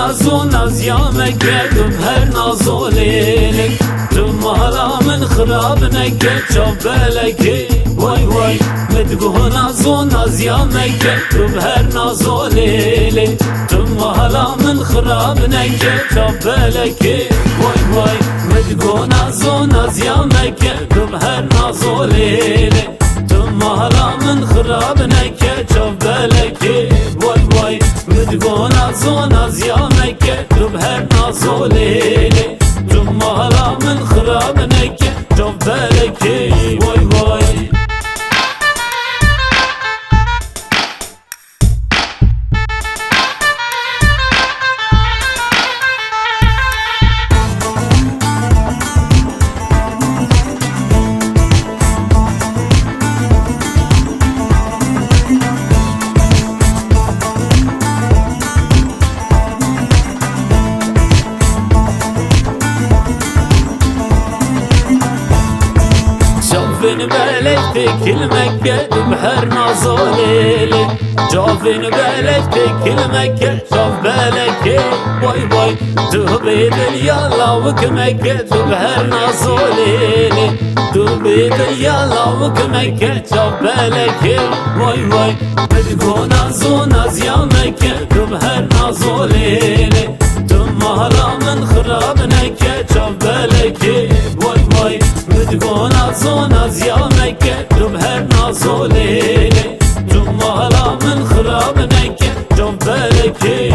ناز و ناز یا مکه تو هر ناز و لیلی تو مالا من خراب نکه چاپ بلکه وای وای مدگو ناز و ناز یا مکه تو هر ناز و لیلی تو مالا من خراب نکه چاپ بلکه وای وای مدگو ناز و ناز یا مکه تو هر ناز و لیلی تو مالا من خراب نکه چاپ بلکه وای وای مدگو ناز و ناز یا مکه تو هر ناز و لیلی تو مالا من خراب نکه چاپ بلکه وای وای جافن بلدك المكة بحر نازوليلي جافن بلدك المكة شاف بلكي باي باي تهبيد يلا وكمكة بحر نازوليلي تهبيد يلا وكمكة شاف بلكي باي باي بدكو نازو ناز يا مكة بحر نازوليلي تمهلا من خراب نكة شاف بلكي باي باي بدكو نازو ناز يا مكة تو بهر ناز و لیلی تو مالا من خراب نکه جنب بلکه